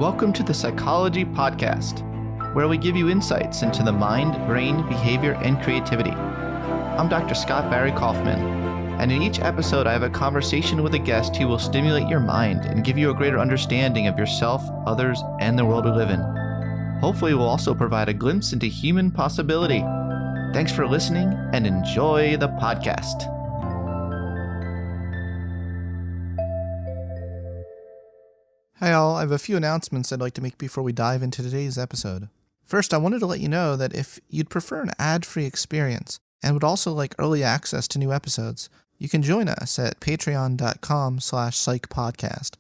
Welcome to the Psychology Podcast, where we give you insights into the mind, brain, behavior, and creativity. I'm Dr. Scott Barry Kaufman, and in each episode I have a conversation with a guest who will stimulate your mind and give you a greater understanding of yourself, others, and the world we live in. Hopefully we'll also provide a glimpse into human possibility. Thanks for listening and enjoy the podcast. Hi all, I have a few announcements I'd like to make before we dive into today's episode. First, I wanted to let you know that if you'd prefer an ad-free experience and would also like early access to new episodes, you can join us at patreon.com/psychpodcast.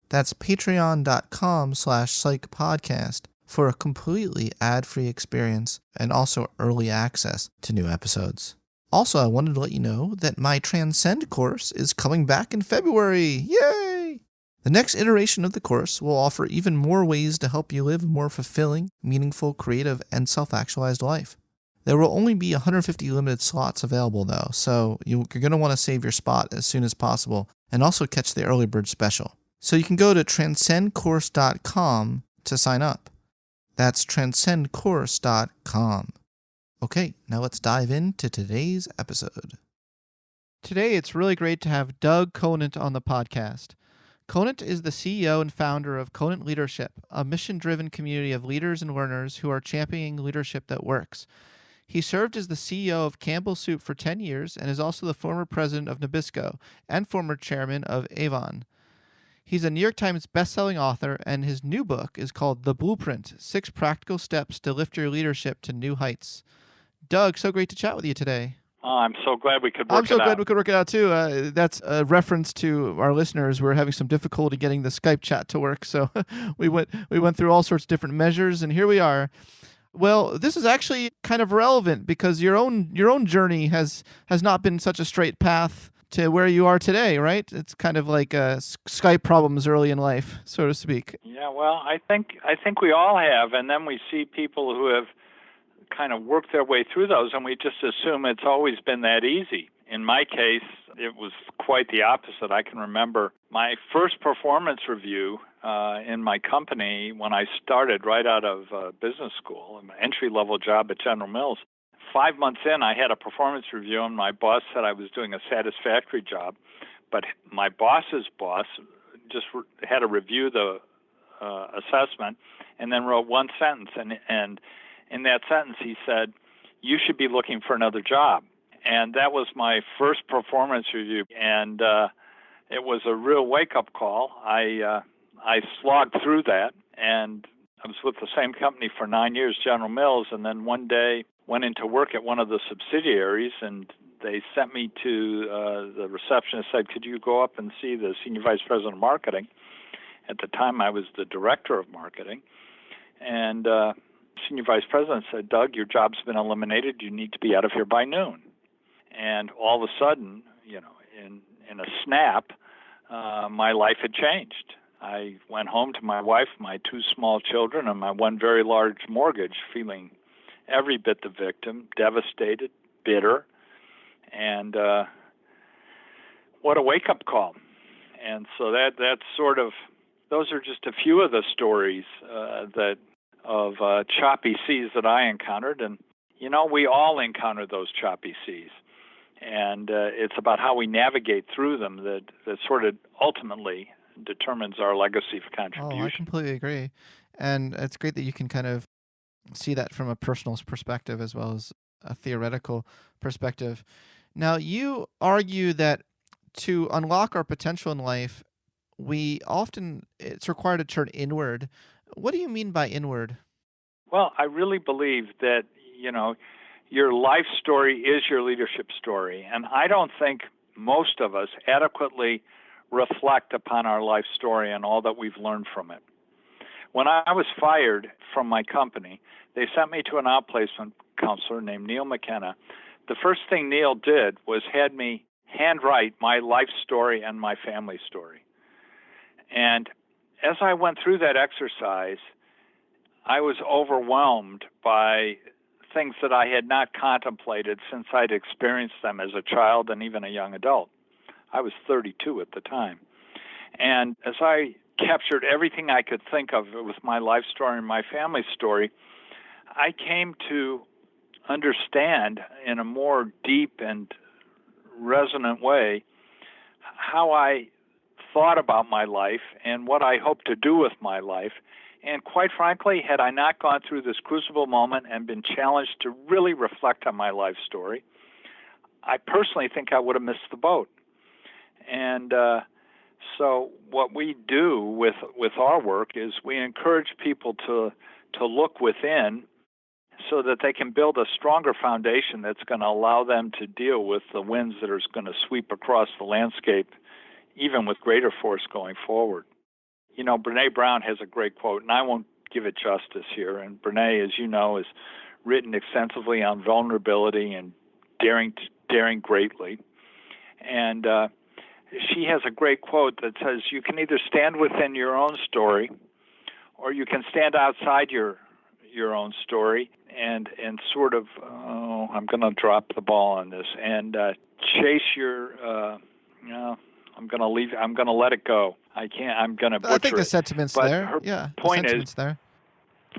That's patreon.com/psychpodcast for a completely ad-free experience and also early access to new episodes. Also, I wanted to let you know that my Transcend course is coming back in February. Yay! The next iteration of the course will offer even more ways to help you live a more fulfilling, meaningful, creative, and self-actualized life. There will only be 150 limited slots available though, so you're going to want to save your spot as soon as possible and also catch the early bird special. So you can go to transcendcourse.com to sign up. That's transcendcourse.com. Okay, now let's dive into today's episode. Today it's really great to have Doug Conant on the podcast. Conant is the CEO and founder of Conant Leadership, a mission-driven community of leaders and learners who are championing leadership that works. He served as the CEO of Campbell Soup for 10 years and is also the former president of Nabisco and former chairman of Avon. He's a New York Times bestselling author, and his new book is called The Blueprint: 6 Practical Steps to Lift Your Leadership to New Heights. Doug, so great to chat with you today. I'm so glad we could work it out. I'm so glad we could work it out, too. That's a reference to our listeners. We're having some difficulty getting the Skype chat to work, so we went through all sorts of different measures, and here we are. Well, this is actually kind of relevant because your own journey has not been such a straight path to where you are today, right? It's kind of like Skype problems early in life, so to speak. Yeah, well, I think we all have, and then we see people who have kind of worked their way through those, and we just assume it's always been that easy. In my case, it was quite the opposite. I can remember my first performance review in my company when I started right out of business school, an entry-level job at General Mills. 5 months in, I had a performance review, and my boss said I was doing a satisfactory job. But my boss's boss just had to review the assessment and then wrote one sentence. And in that sentence, he said, "You should be looking for another job." And that was my first performance review. And it was a real wake-up call. I slogged through that, and I was with the same company for 9 years, General Mills, and then one day went into work at one of the subsidiaries, and they sent me to the receptionist, said, "Could you go up and see the senior vice president of marketing?" At the time, I was the director of marketing. And senior vice president said, "Doug, your job's been eliminated. You need to be out of here by noon." And all of a sudden, in a snap, my life had changed. I went home to my wife, my 2 small children, and my 1 very large mortgage, feeling every bit the victim, devastated, bitter, and what a wake-up call. And so that's sort of, those are just a few of the stories of choppy seas that I encountered. And, we all encounter those choppy seas. And it's about how we navigate through them that sort of ultimately determines our legacy of contribution. Oh, I completely agree. And it's great that you can kind of see that from a personal perspective as well as a theoretical perspective. Now, you argue that to unlock our potential in life, it's required to turn inward. What do you mean by inward? Well, I really believe that, your life story is your leadership story. And I don't think most of us adequately reflect upon our life story and all that we've learned from it. When I was fired from my company, they sent me to an outplacement counselor named Neil McKenna. The first thing Neil did was had me handwrite my life story and my family story. And as I went through that exercise, I was overwhelmed by things that I had not contemplated since I'd experienced them as a child and even a young adult. I was 32 at the time. And as I captured everything I could think of with my life story and my family story, I came to understand in a more deep and resonant way how I thought about my life and what I hoped to do with my life. And quite frankly, had I not gone through this crucible moment and been challenged to really reflect on my life story, I personally think I would have missed the boat. And so what we do with our work is we encourage people to look within so that they can build a stronger foundation that's going to allow them to deal with the winds that are going to sweep across the landscape, even with greater force going forward. You know, Brene Brown has a great quote, and I won't give it justice here. And Brene, as you know, has written extensively on vulnerability and daring greatly. And she has a great quote that says, you can either stand within your own story or you can stand outside your own story and sort of, I'm going to drop the ball on this, and chase your, I'm going to let it go. I'm going to butcher I think the it. sentiment's But there. her Yeah, point the sentiment's is, there.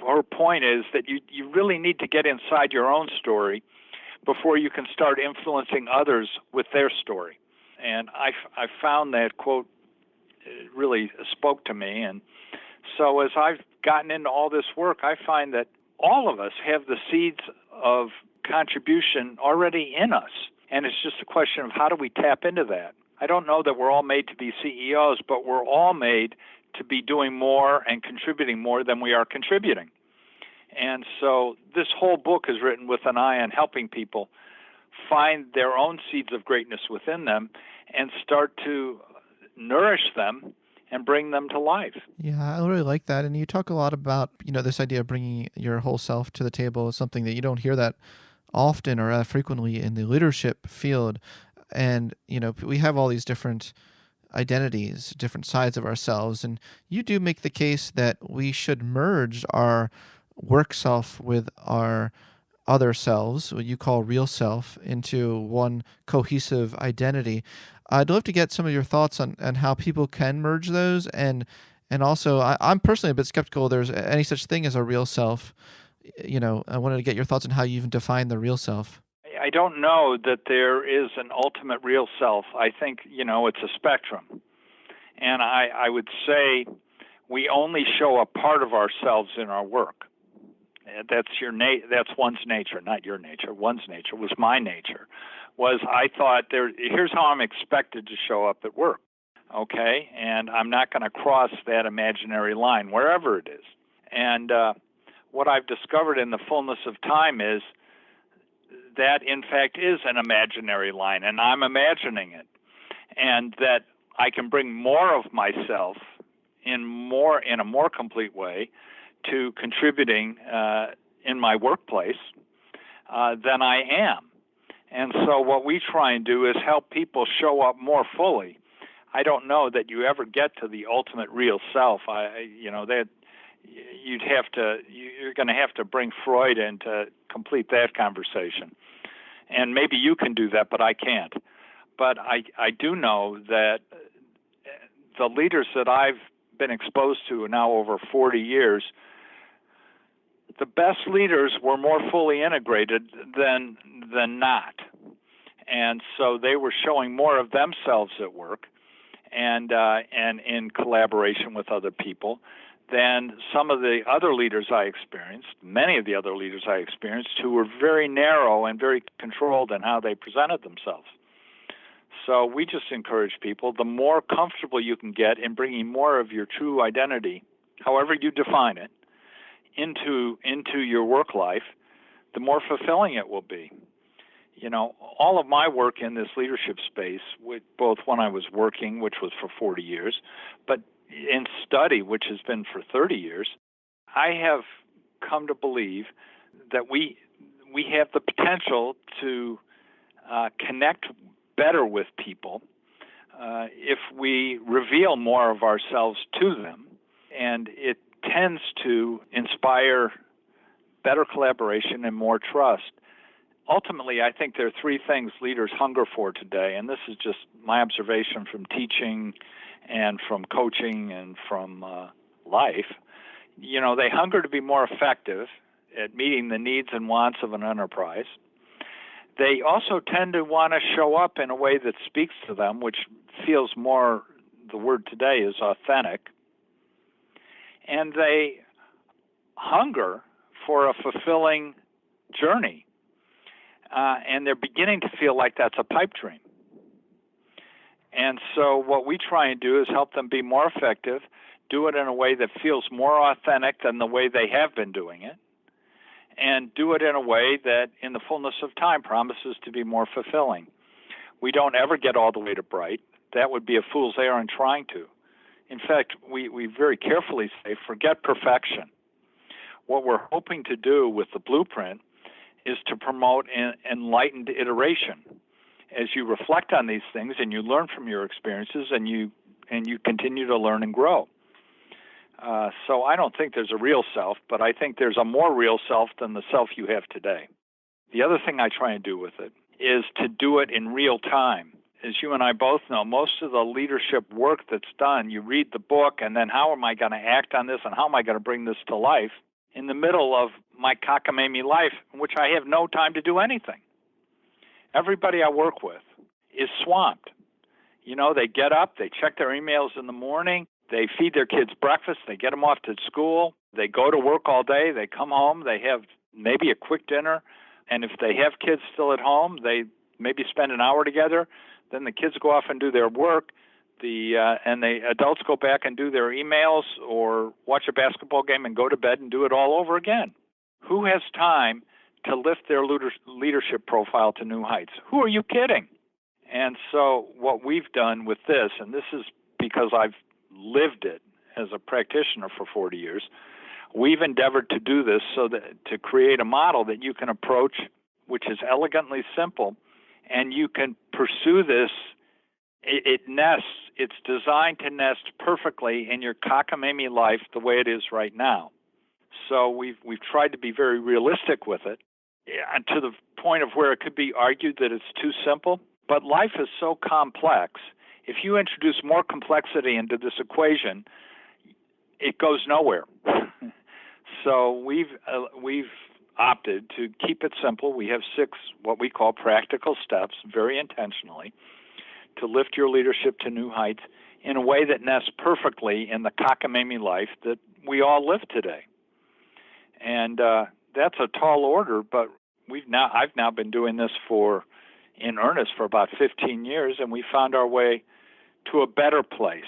Her point is that you really need to get inside your own story before you can start influencing others with their story. And I found that quote really spoke to me. And so as I've gotten into all this work, I find that all of us have the seeds of contribution already in us. And it's just a question of how do we tap into that? I don't know that we're all made to be CEOs, but we're all made to be doing more and contributing more than we are contributing. And so this whole book is written with an eye on helping people find their own seeds of greatness within them and start to nourish them and bring them to life. Yeah, I really like that. And you talk a lot about, this idea of bringing your whole self to the table is something that you don't hear that often or frequently in the leadership field. And, we have all these different identities, different sides of ourselves. And you do make the case that we should merge our work self with our other selves, what you call real self, into one cohesive identity. I'd love to get some of your thoughts on how people can merge those. And also, I'm personally a bit skeptical there's any such thing as a real self. I wanted to get your thoughts on how you even define the real self. I don't know that there is an ultimate real self. I think, it's a spectrum. And I would say we only show a part of ourselves in our work. That's that's one's nature, not your nature. One's nature was my nature. I thought here's how I'm expected to show up at work. Okay? And I'm not going to cross that imaginary line, wherever it is. And what I've discovered in the fullness of time is that, in fact, is an imaginary line, and I'm imagining it. And that I can bring more of myself in a more complete way to contributing in my workplace than I am. And so what we try and do is help people show up more fully. I don't know that you ever get to the ultimate real self. That you're going to have to bring Freud in to complete that conversation. And maybe you can do that, but I can't. But I do know that the leaders that I've been exposed to now over 40 years, the best leaders were more fully integrated than not. And so they were showing more of themselves at work and in collaboration with other people than some of the other leaders I experienced, many of the other leaders I experienced, who were very narrow and very controlled in how they presented themselves. So we just encourage people, the more comfortable you can get in bringing more of your true identity, however you define it, into your work life, the more fulfilling it will be. All of my work in this leadership space, both when I was working, which was for 40 years, but in study, which has been for 30 years, I have come to believe that we have the potential to connect better with people if we reveal more of ourselves to them. And it tends to inspire better collaboration and more trust. ultimately, I think there are three things leaders hunger for today, and this is just my observation from teaching and from coaching and from life. They hunger to be more effective at meeting the needs and wants of an enterprise. They also tend to want to show up in a way that speaks to them, which feels more, the word today is authentic. And they hunger for a fulfilling journey. And they're beginning to feel like that's a pipe dream. And so what we try and do is help them be more effective, do it in a way that feels more authentic than the way they have been doing it, and do it in a way that, in the fullness of time, promises to be more fulfilling. We don't ever get all the way to bright. That would be a fool's errand trying to. In fact, we very carefully say, forget perfection. What we're hoping to do with the blueprint is to promote an enlightened iteration. As you reflect on these things and you learn from your experiences and you continue to learn and grow. So I don't think there's a real self, but I think there's a more real self than the self you have today. The other thing I try and do with it is to do it in real time. As you and I both know, most of the leadership work that's done, you read the book, and then how am I going to act on this, and how am I going to bring this to life in the middle of my cockamamie life, in which I have no time to do anything. Everybody I work with is swamped. They get up, they check their emails in the morning, they feed their kids breakfast, they get them off to school, they go to work all day, they come home, they have maybe a quick dinner, and if they have kids still at home, they maybe spend an hour together, then the kids go off and do their work, and the adults go back and do their emails or watch a basketball game and go to bed and do it all over again. Who has time to lift their leadership profile to new heights? Who are you kidding? And so what we've done with this, and this is because I've lived it as a practitioner for 40 years, we've endeavored to do this so that to create a model that you can approach, which is elegantly simple, and you can pursue this. It nests. It's designed to nest perfectly in your cockamamie life the way it is right now. So we've tried to be very realistic with it, and to the point of where it could be argued that it's too simple. But life is so complex. If you introduce more complexity into this equation, it goes nowhere. So we've opted to keep it simple. We have 6 what we call practical steps, very intentionally, to lift your leadership to new heights in a way that nests perfectly in the cockamamie life that we all live today. And that's a tall order, but I've now been doing this in earnest for about 15 years, and we found our way to a better place.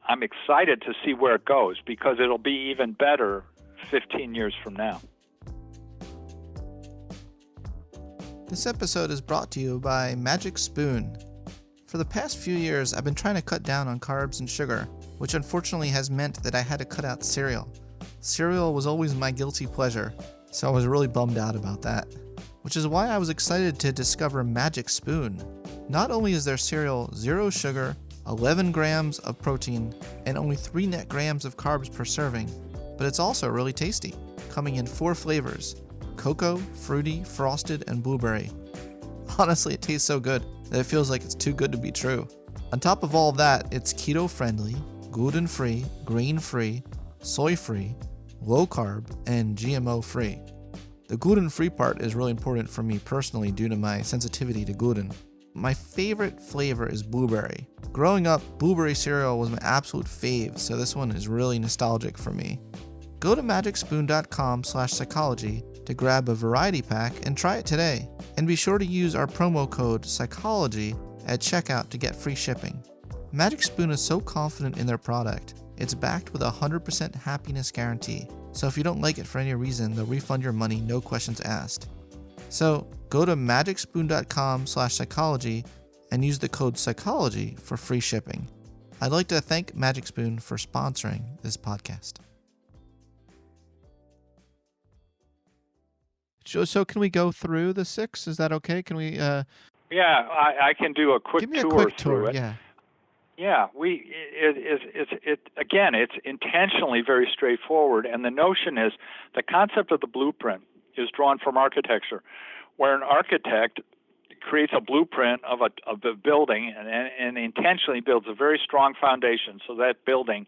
I'm excited to see where it goes because it'll be even better 15 years from now. This episode is brought to you by Magic Spoon. For the past few years, I've been trying to cut down on carbs and sugar, which unfortunately has meant that I had to cut out cereal. Cereal was always my guilty pleasure, so I was really bummed out about that. Which is why I was excited to discover Magic Spoon. Not only is their cereal 0 sugar, 11 grams of protein, and only 3 net grams of carbs per serving, but it's also really tasty, coming in 4 flavors: cocoa, fruity, frosted, and blueberry. Honestly, it tastes so good that it feels like it's too good to be true. On top of all of that, it's keto-friendly, gluten-free, grain-free, soy-free, low-carb, and GMO-free. The gluten-free part is really important for me personally due to my sensitivity to gluten. My favorite flavor is blueberry. Growing up, blueberry cereal was my absolute fave, so this one is really nostalgic for me. Go to magicspoon.com/psychology to grab a variety pack and try it today. And be sure to use our promo code psychology at checkout to get free shipping. Magic Spoon is so confident in their product, it's backed with a 100% happiness guarantee. So if you don't like it for any reason, they'll refund your money, no questions asked. So go to magicspoon.com/psychology and use the code psychology for free shipping. I'd like to thank Magic Spoon for sponsoring this podcast. So can we go through the 6? Is that okay? Can we? Yeah, I can do a quick give me a tour quick through tour. it. Yeah. Yeah, it's intentionally very straightforward, and the notion is the concept of the blueprint is drawn from architecture, where an architect creates a blueprint of a building and intentionally builds a very strong foundation so that building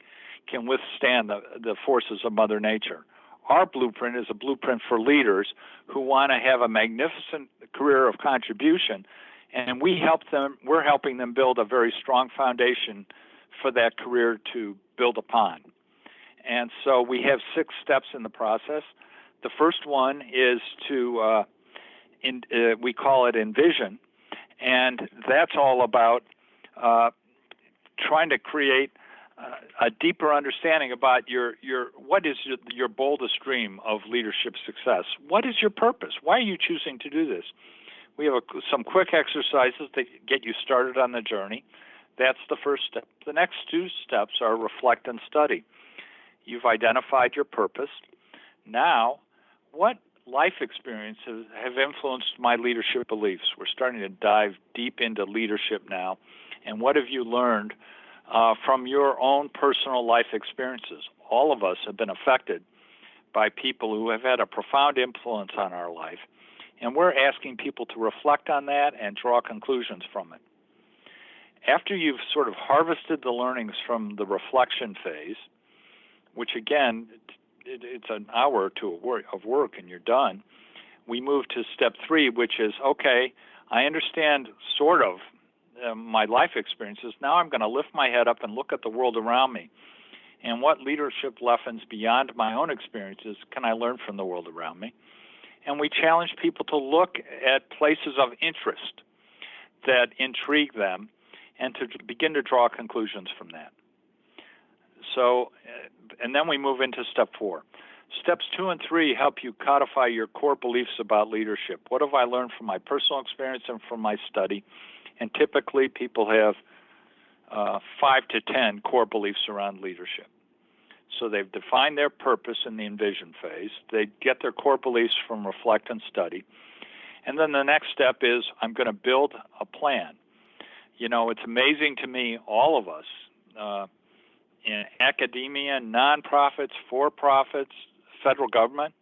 can withstand the forces of Mother Nature. Our blueprint is a blueprint for leaders who want to have a magnificent career of contribution, and we're helping them build a very strong foundation for that career to build upon. And so we have 6 steps in the process. The first one is to we call it envision, and that's all about trying to create a deeper understanding about what is your boldest dream of leadership success. What is your purpose? Why are you choosing to do this? We have some quick exercises that get you started on the journey. That's the first step. The next 2 steps are reflect and study. You've identified your purpose. Now, what life experiences have influenced my leadership beliefs? We're starting to dive deep into leadership now. And what have you learned from your own personal life experiences? All of us have been affected by people who have had a profound influence on our life. And we're asking people to reflect on that and draw conclusions from it. After you've sort of harvested the learnings from the reflection phase, which again, it's an hour or 2 of work and you're done, we move to step 3, which is, okay, I understand sort of my life experiences. Now I'm going to lift my head up and look at the world around me. And what leadership lessons beyond my own experiences can I learn from the world around me? And we challenge people to look at places of interest that intrigue them and to begin to draw conclusions from that. So, and then we move into step 4. Steps 2 and 3 help you codify your core beliefs about leadership. What have I learned from my personal experience and from my study? And typically people have 5 to 10 core beliefs around leadership. So they've defined their purpose in the envision phase. They get their core beliefs from reflect and study. And then the next step is I'm going to build a plan. You know, it's amazing to me, all of us, in academia, nonprofits, for-profits, federal government,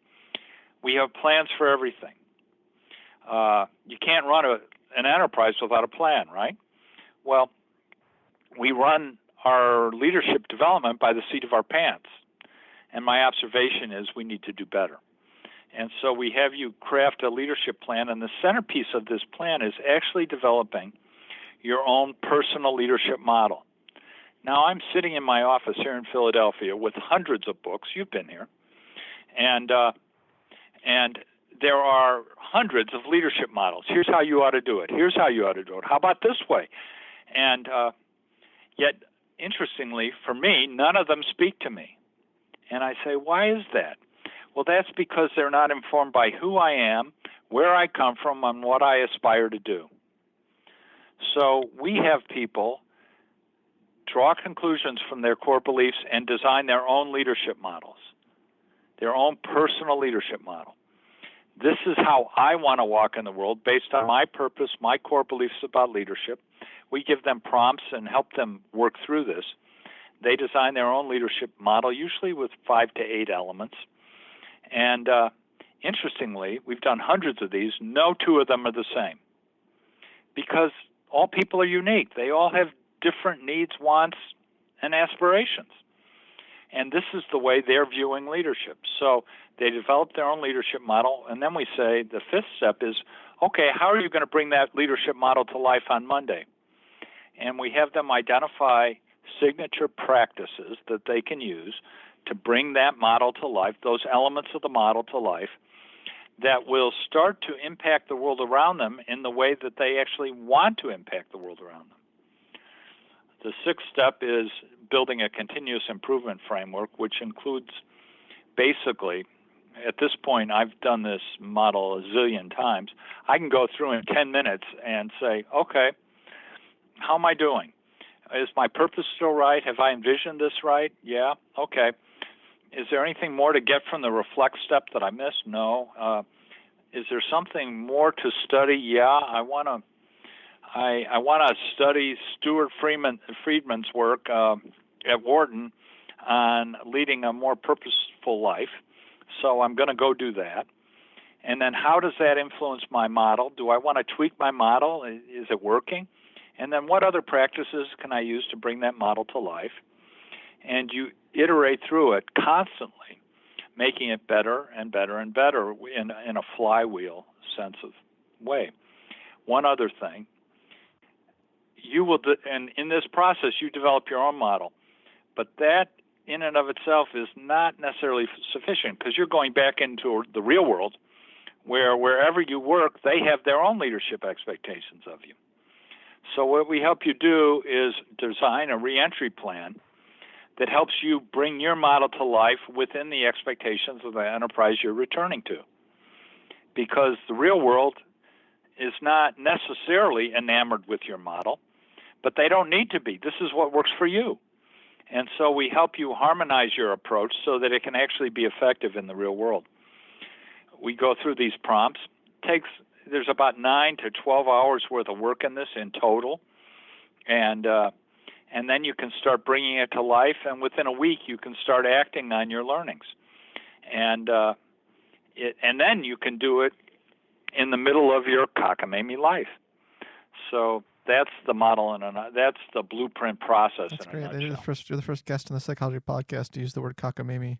we have plans for everything. You can't run an enterprise without a plan, right? Well, we run our leadership development by the seat of our pants. And my observation is we need to do better. And so we have you craft a leadership plan, and the centerpiece of this plan is actually developing your own personal leadership model. Now, I'm sitting in my office here in Philadelphia with hundreds of books. You've been here. And there are hundreds of leadership models. Here's how you ought to do it. Here's how you ought to do it. How about this way? And yet, interestingly, for me, none of them speak to me. And I say, why is that? Well, that's because they're not informed by who I am, where I come from, and what I aspire to do. So we have people draw conclusions from their core beliefs and design their own leadership models, their own personal leadership model. This is how I want to walk in the world based on my purpose, my core beliefs about leadership. We give them prompts and help them work through this. They design their own leadership model, usually with 5 to 8 elements. And interestingly, we've done hundreds of these. No 2 of them are the same because all people are unique. They all have different needs, wants, and aspirations. And this is the way they're viewing leadership. So they develop their own leadership model, and then we say the 5th step is, okay, how are you going to bring that leadership model to life on Monday? And we have them identify signature practices that they can use to bring that model to life, those elements of the model to life, that will start to impact the world around them in the way that they actually want to impact the world around them. The 6th step is building a continuous improvement framework, which includes basically, at this point, I've done this model a zillion times. I can go through in 10 minutes and say, okay, how am I doing? Is my purpose still right? Have I envisioned this right? Yeah, okay. Is there anything more to get from the reflect step that I missed? No. Is there something more to study? Yeah, I want to study Stuart Friedman's work at Wharton on leading a more purposeful life. So I'm going to go do that. And then how does that influence my model? Do I want to tweak my model? Is it working? And then what other practices can I use to bring that model to life? And you iterate through it constantly, making it better and better and better in a flywheel sense of way. One other thing, and in this process, you develop your own model, but that in and of itself is not necessarily sufficient, because you're going back into the real world, where wherever you work, they have their own leadership expectations of you. So what we help you do is design a reentry plan that helps you bring your model to life within the expectations of the enterprise you're returning to. Because the real world is not necessarily enamored with your model, but they don't need to be. This is what works for you. And so we help you harmonize your approach so that it can actually be effective in the real world. We go through these prompts. There's about 9 to 12 hours worth of work in this in total. And then you can start bringing it to life, and within a week you can start acting on your learnings. And then you can do it in the middle of your cockamamie life. So that's the model, and that's the blueprint process. That's great. You're the first guest on the Psychology Podcast to use the word cockamamie.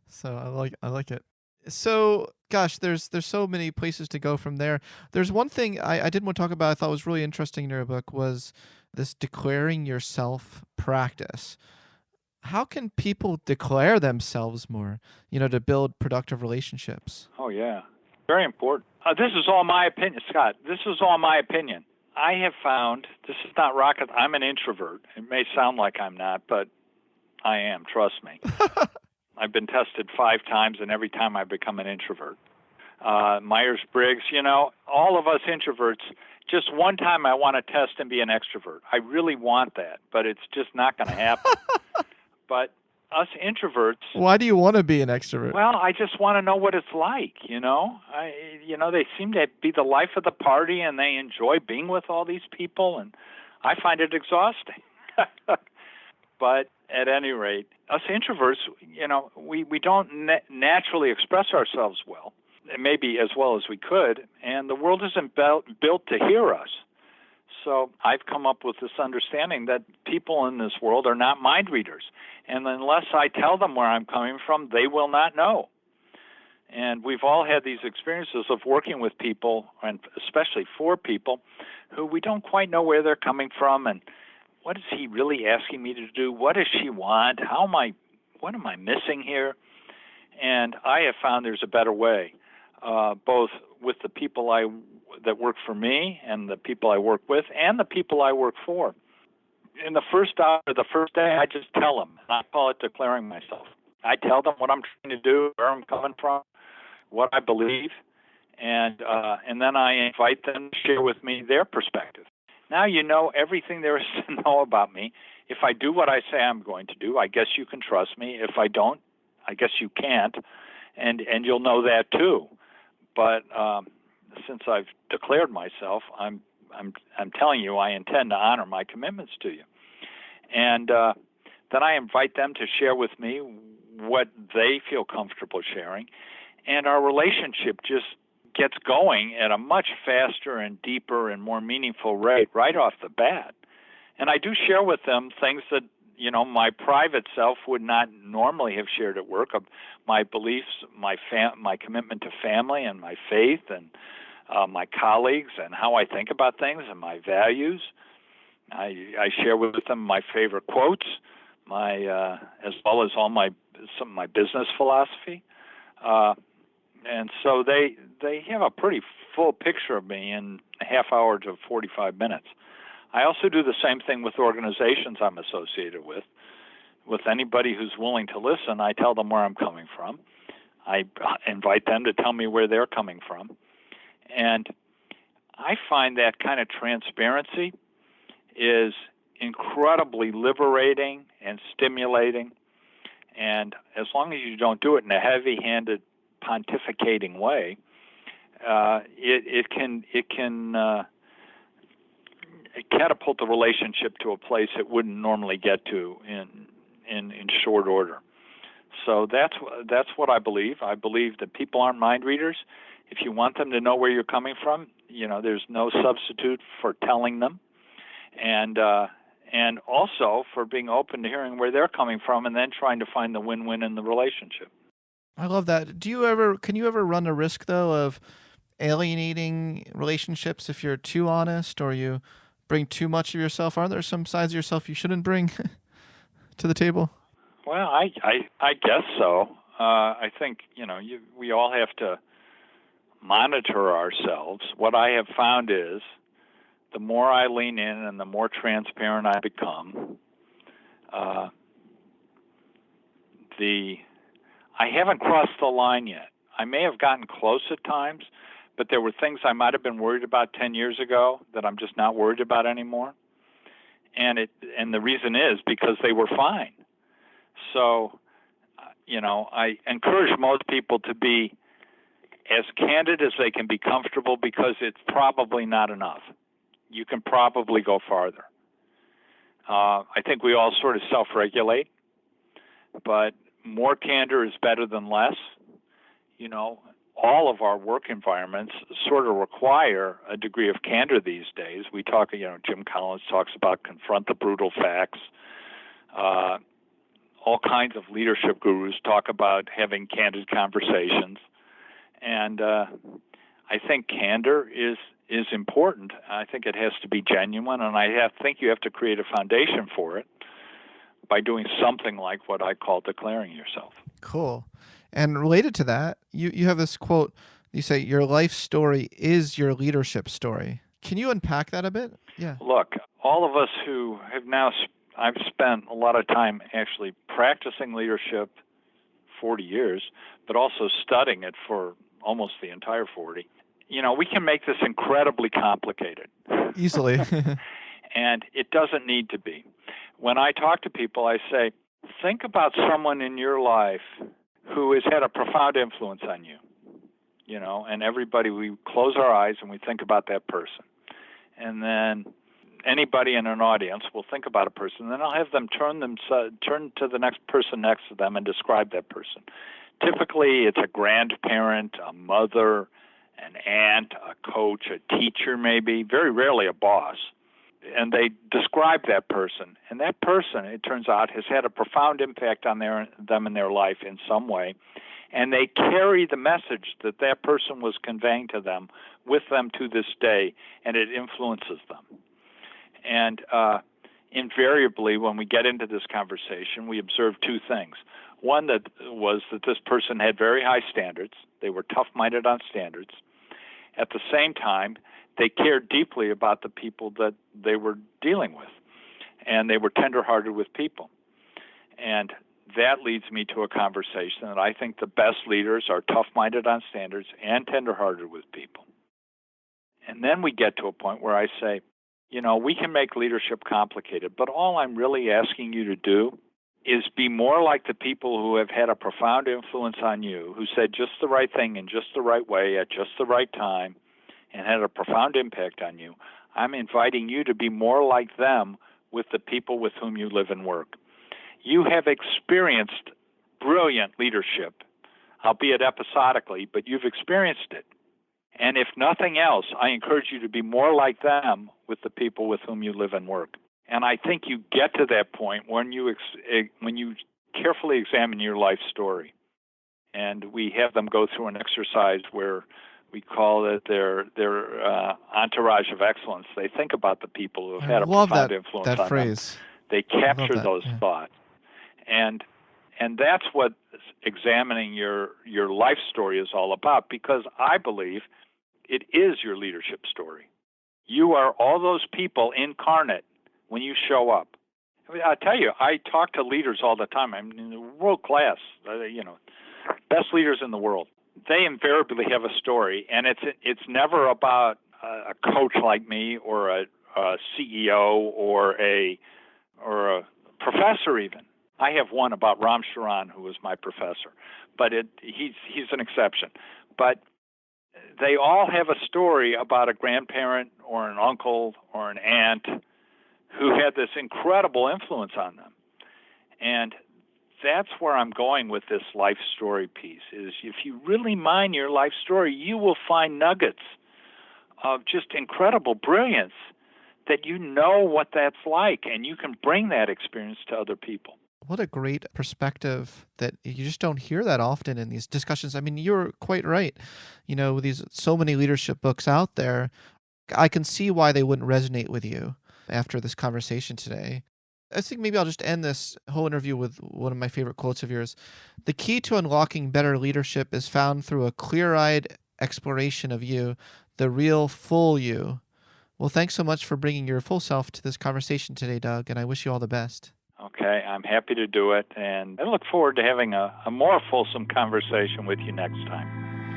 So I like it. So, gosh, there's so many places to go from there. There's one thing I did want to talk about I thought was really interesting in your book was this declaring yourself practice. How can people declare themselves more, to build productive relationships? Oh, yeah. Very important. This is all my opinion, Scott. This is all my opinion. I have found, this is not rocket, I'm an introvert. It may sound like I'm not, but I am, trust me. I've been tested 5 times, and every time I become an introvert. Myers-Briggs, all of us introverts, just one time I want to test and be an extrovert. I really want that, but it's just not going to happen. But us introverts... Why do you want to be an extrovert? Well, I just want to know what it's like, They seem to be the life of the party, and they enjoy being with all these people, and I find it exhausting. But at any rate, us introverts, we don't naturally express ourselves well, maybe as well as we could, and the world isn't built to hear us. So I've come up with this understanding that people in this world are not mind readers, and unless I tell them where I'm coming from, they will not know. And we've all had these experiences of working with people, and especially for people, who we don't quite know where they're coming from, and what is he really asking me to do? What does she want? What am I missing here? And I have found there's a better way, both with the people that work for me and the people I work with and the people I work for. In the first hour, the first day, I just tell them. I call it declaring myself. I tell them what I'm trying to do, where I'm coming from, what I believe, and then I invite them to share with me their perspective. Now you know everything there is to know about me. If I do what I say I'm going to do, I guess you can trust me. If I don't, I guess you can't, and you'll know that too. But since I've declared myself, I'm telling you I intend to honor my commitments to you. And then I invite them to share with me what they feel comfortable sharing, and our relationship just gets going at a much faster and deeper and more meaningful rate right off the bat. And I do share with them things that, my private self would not normally have shared at work, my beliefs, my commitment to family and my faith and my colleagues and how I think about things and my values. I share with them my favorite quotes, as well as some of my business philosophy. And so they have a pretty full picture of me in a half hour to 45 minutes. I also do the same thing with organizations I'm associated with. With anybody who's willing to listen, I tell them where I'm coming from. I invite them to tell me where they're coming from. And I find that kind of transparency is incredibly liberating and stimulating. And as long as you don't do it in a heavy-handed, pontificating way, it can catapult the relationship to a place it wouldn't normally get to in short order. So that's what I believe. I believe that people aren't mind readers. If you want them to know where you're coming from, there's no substitute for telling them, and also for being open to hearing where they're coming from, and then trying to find the win-win in the relationship. I love that. Can you ever run a risk though of alienating relationships if you're too honest or you bring too much of yourself? Are there some sides of yourself you shouldn't bring to the table? Well, I guess so. I think we all have to monitor ourselves. What I have found is the more I lean in and the more transparent I become, I haven't crossed the line yet. I may have gotten close at times, but there were things I might have been worried about 10 years ago that I'm just not worried about anymore. And the reason is because they were fine. So, I encourage most people to be as candid as they can be comfortable, because it's probably not enough. You can probably go farther. I think we all sort of self-regulate, but more candor is better than less. All of our work environments sort of require a degree of candor these days. We talk, Jim Collins talks about confront the brutal facts. All kinds of leadership gurus talk about having candid conversations. And I think candor is important. I think it has to be genuine, and I think you have to create a foundation for it by doing something like what I call declaring yourself. Cool. And related to that, you have this quote. You say, your life story is your leadership story. Can you unpack that a bit? Yeah. Look, all of us who have now, I've spent a lot of time actually practicing leadership, 40 years, but also studying it for almost the entire 40. We can make this incredibly complicated. Easily. And it doesn't need to be. When I talk to people, I say, think about someone in your life who has had a profound influence on you. And everybody, we close our eyes and we think about that person. And then anybody in an audience will think about a person. Then I'll have them turn to the next person next to them and describe that person. Typically, it's a grandparent, a mother, an aunt, a coach, a teacher maybe, very rarely a boss. And they describe that person. And that person, it turns out, has had a profound impact on them in their life in some way. And they carry the message that person was conveying to them with them to this day, and it influences them. And invariably, when we get into this conversation, we observe two things. One was that this person had very high standards. They were tough-minded on standards. At the same time, they cared deeply about the people that they were dealing with, and they were tender-hearted with people. And that leads me to a conversation that I think the best leaders are tough-minded on standards and tender-hearted with people. And then we get to a point where I say, we can make leadership complicated, but all I'm really asking you to do is be more like the people who have had a profound influence on you, who said just the right thing in just the right way at just the right time and had a profound impact on you. I'm inviting you to be more like them with the people with whom you live and work. You have experienced brilliant leadership, albeit episodically, but you've experienced it. And if nothing else, I encourage you to be more like them with the people with whom you live and work. And I think you get to that point when you carefully examine your life story. And we have them go through an exercise where we call it their entourage of excellence. They think about the people who have had a profound influence on phrase. them. They capture those thoughts. And that's what examining your life story is all about, because I believe it is your leadership story. You are all those people incarnate when you show up. I tell you, I talk to leaders all the time. I mean, world class, best leaders in the world. They invariably have a story, and it's never about a coach like me or a CEO or a professor even. I have one about Ram Charan, who was my professor, but he's an exception. But they all have a story about a grandparent or an uncle or an aunt who had this incredible influence on them. And that's where I'm going with this life story piece, is if you really mine your life story, you will find nuggets of just incredible brilliance that you know what that's like, and you can bring that experience to other people. What a great perspective that you just don't hear that often in these discussions. I mean, you're quite right. With these so many leadership books out there, I can see why they wouldn't resonate with you after this conversation today. I think maybe I'll just end this whole interview with one of my favorite quotes of yours. The key to unlocking better leadership is found through a clear-eyed exploration of you, the real full you. Well, thanks so much for bringing your full self to this conversation today, Doug, and I wish you all the best. Okay, I'm happy to do it, and I look forward to having a more fulsome conversation with you next time.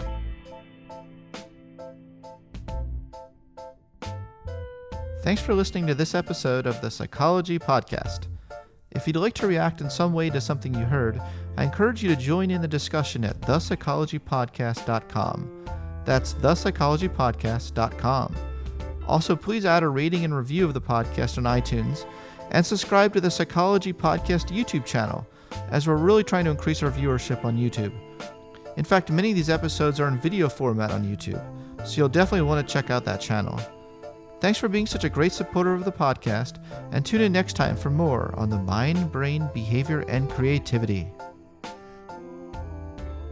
Thanks for listening to this episode of the Psychology Podcast. If you'd like to react in some way to something you heard, I encourage you to join in the discussion at thepsychologypodcast.com. That's thepsychologypodcast.com. Also, please add a rating and review of the podcast on iTunes, and subscribe to the Psychology Podcast YouTube channel, as we're really trying to increase our viewership on YouTube. In fact, many of these episodes are in video format on YouTube, so you'll definitely want to check out that channel. Thanks for being such a great supporter of the podcast, and tune in next time for more on the mind, brain, behavior, and creativity.